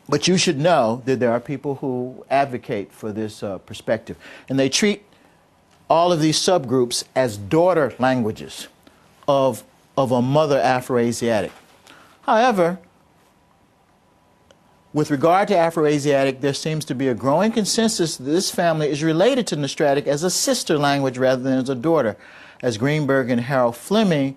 But you should know that there are people who advocate for this perspective. And they treat all of these subgroups as daughter languages of a mother Afroasiatic. However, with regard to Afroasiatic, there seems to be a growing consensus that this family is related to Nostratic as a sister language rather than as a daughter, as Greenberg and Harold Fleming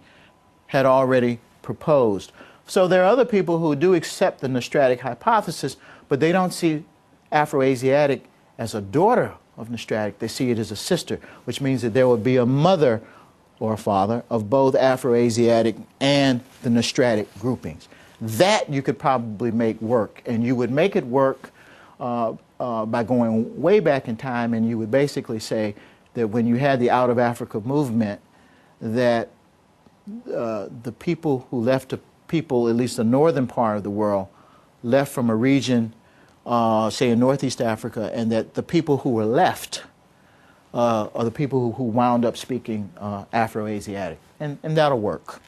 had already proposed. So there are other people who do accept the Nostratic hypothesis, but they don't see Afroasiatic as a daughter of Nostratic. They see it as a sister, which means that there would be a mother or a father of both Afroasiatic and the Nostratic groupings. That you could probably make work, and you would make it work by going way back in time, and you would basically say that when you had the Out of Africa movement, that the people who left, at least the northern part of the world, left from a region, say in Northeast Africa, and that the people who were left are the people who wound up speaking Afroasiatic, and that'll work,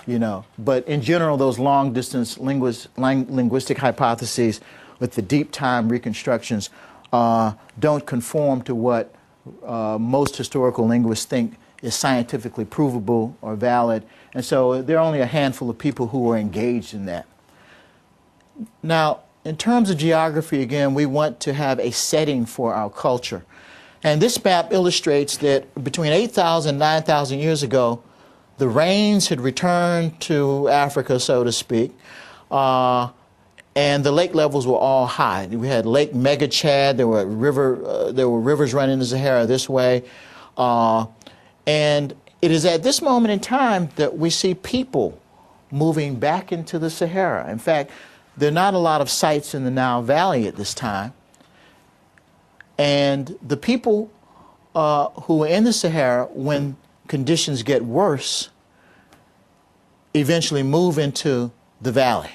you know. But in general, those long-distance linguistic hypotheses with the deep time reconstructions don't conform to what most historical linguists think is scientifically provable or valid, and so there are only a handful of people who are engaged in that. Now, in terms of geography, again, we want to have a setting for our culture. And this map illustrates that between 8,000 and 9,000 years ago, the rains had returned to Africa, so to speak, and the lake levels were all high. We had Lake Megachad, there were rivers running the Sahara this way, and it is at this moment in time that we see people moving back into the Sahara. In fact, there are not a lot of sites in the Nile Valley at this time. And the people who are in the Sahara, when conditions get worse, eventually move into the valley.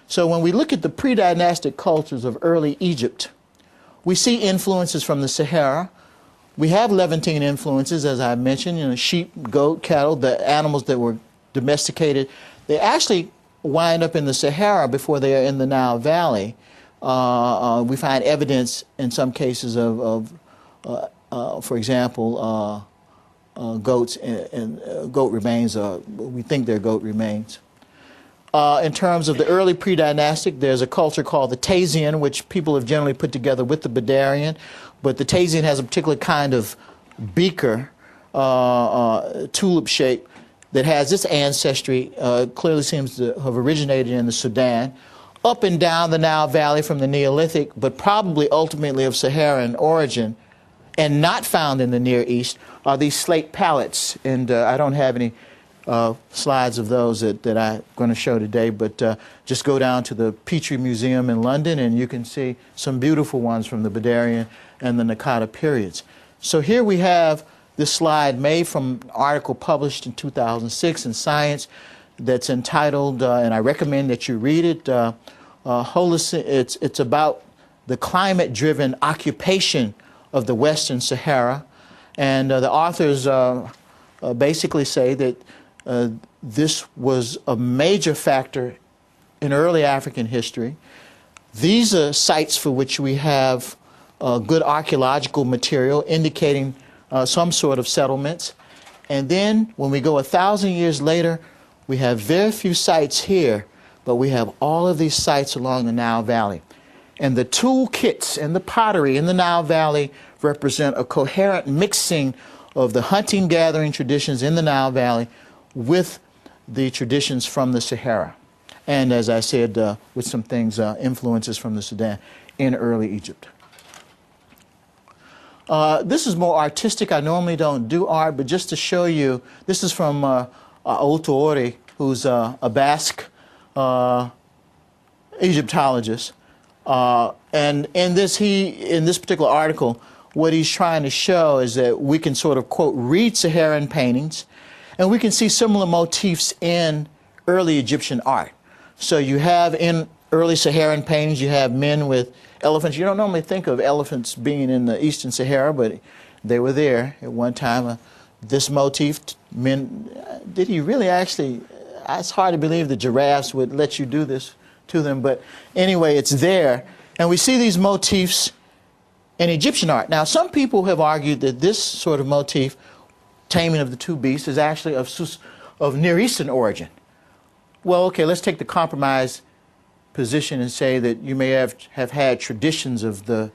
So when we look at the pre-dynastic cultures of early Egypt, we see influences from the Sahara. We have Levantine influences, as I mentioned, you know, sheep, goat, cattle, the animals that were domesticated. They actually wind up in the Sahara before they are in the Nile Valley. We find evidence in some cases of for example, goats and goat remains. We think they're goat remains. In terms of the early pre-dynastic, there's a culture called the Tazian, which people have generally put together with the Badarian, but the Tazian has a particular kind of beaker, tulip shape, that has its ancestry, clearly seems to have originated in the Sudan, up and down the Nile Valley from the Neolithic, but probably ultimately of Saharan origin, and not found in the Near East, are these slate palettes. And I don't have any slides of those that I'm going to show today, but just go down to the Petrie Museum in London and you can see some beautiful ones from the Badarian and the Naqada periods. So here we have this slide made from an article published in 2006 in Science that's entitled, and I recommend that you read it, it's about the climate-driven occupation of the Western Sahara. And the authors basically say that this was a major factor in early African history. These are sites for which we have good archaeological material indicating some sort of settlements. And then when we go 1,000 years later, we have very few sites here, but we have all of these sites along the Nile Valley. And the toolkits and the pottery in the Nile Valley represent a coherent mixing of the hunting-gathering traditions in the Nile Valley with the traditions from the Sahara. And as I said, with some things, influences from the Sudan in early Egypt. This is more artistic. I normally don't do art, but just to show you, this is from Outoori, who's a Basque Egyptologist. And in this particular article, what he's trying to show is that we can sort of, quote, read Saharan paintings, and we can see similar motifs in early Egyptian art. So you have in early Saharan paintings, you have men with elephants. You don't normally think of elephants being in the Eastern Sahara, but they were there at one time. This motif, men, did he really actually, it's hard to believe the giraffes would let you do this to them, but anyway, it's there. And we see these motifs in Egyptian art. Now, some people have argued that this sort of motif, taming of the two beasts, is actually of Near Eastern origin. Well, okay, let's take the compromise position and say that you may have had traditions of the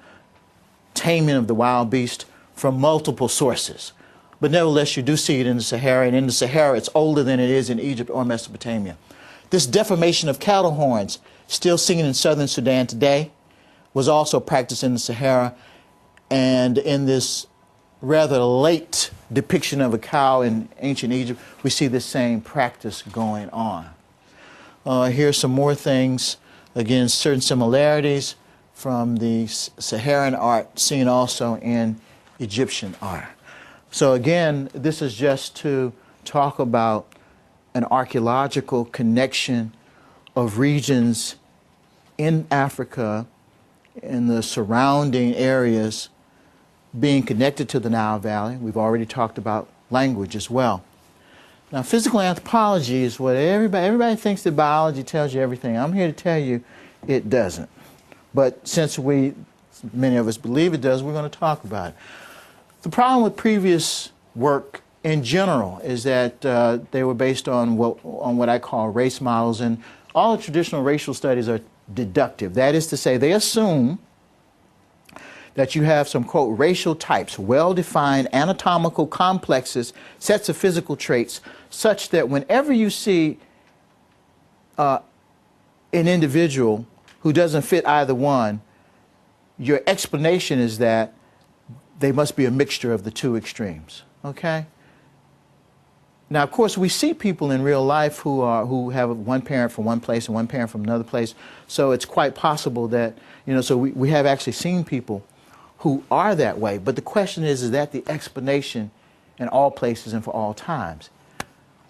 taming of the wild beast from multiple sources. But nevertheless, you do see it in the Sahara, and in the Sahara, it's older than it is in Egypt or Mesopotamia. This deformation of cattle horns, still seen in southern Sudan today, was also practiced in the Sahara, and in this rather late depiction of a cow in ancient Egypt, we see the same practice going on. Here's some more things. Again, certain similarities from the Saharan art seen also in Egyptian art. So again, this is just to talk about an archaeological connection of regions in Africa, in the surrounding areas, being connected to the Nile Valley. We've already talked about language as well. Now, physical anthropology is what everybody thinks that biology tells you everything. I'm here to tell you it doesn't. But since many of us believe it does, we're going to talk about it. The problem with previous work in general is that they were based on what I call race models, and all the traditional racial studies are deductive. That is to say, they assume that you have some, quote, racial types, well-defined anatomical complexes, sets of physical traits, such that whenever you see an individual who doesn't fit either one, your explanation is that they must be a mixture of the two extremes, okay? Now, of course, we see people in real life who have one parent from one place and one parent from another place, so it's quite possible that, so we have actually seen people who are that way. But the question is that the explanation in all places and for all times?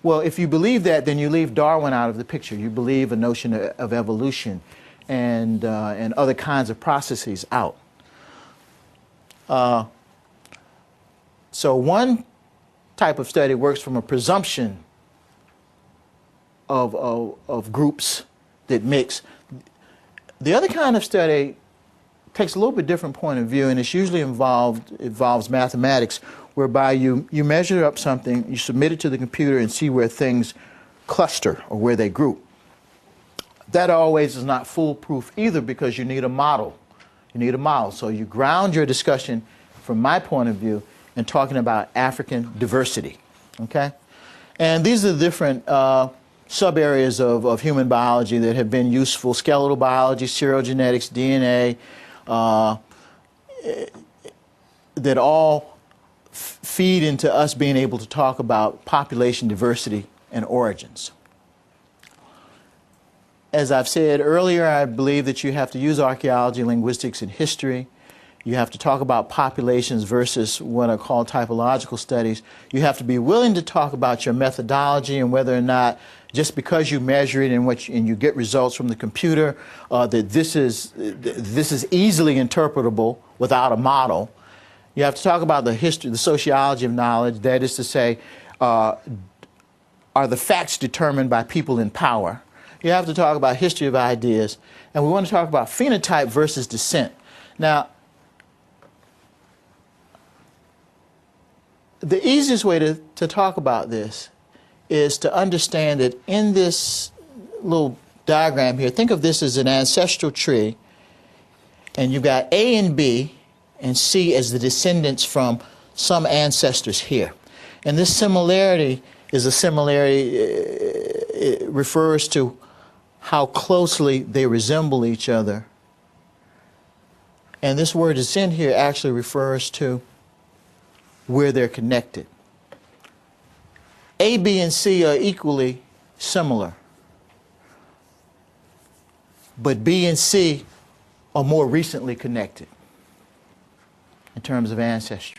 Well, if you believe that, then you leave Darwin out of the picture. You believe a notion of evolution and other kinds of processes out. So one type of study works from a presumption of groups that mix. The other kind of study takes a little bit different point of view, and it's usually involves mathematics, whereby you measure up something, you submit it to the computer and see where things cluster or where they group. That always is not foolproof either, because you need a model. You need a model. So you ground your discussion, from my point of view, in talking about African diversity. Okay? And these are the different sub-areas of human biology that have been useful: skeletal biology, serial genetics, DNA, that all feed into us being able to talk about population diversity and origins. As I've said earlier, I believe that you have to use archaeology, linguistics, and history. You have to talk about populations versus what are called typological studies. You have to be willing to talk about your methodology and whether or not, just because you measure it and you get results from the computer, that this is easily interpretable without a model. You have to talk about the history, the sociology of knowledge. That is to say, are the facts determined by people in power? You have to talk about history of ideas. And we want to talk about phenotype versus descent. Now, the easiest way to talk about this is to understand that in this little diagram here, think of this as an ancestral tree, and you've got A and B and C as the descendants from some ancestors here. And this similarity is a similarity, it refers to how closely they resemble each other. And this word descent here actually refers to where they're connected. A, B, and C are equally similar, but B and C are more recently connected in terms of ancestry.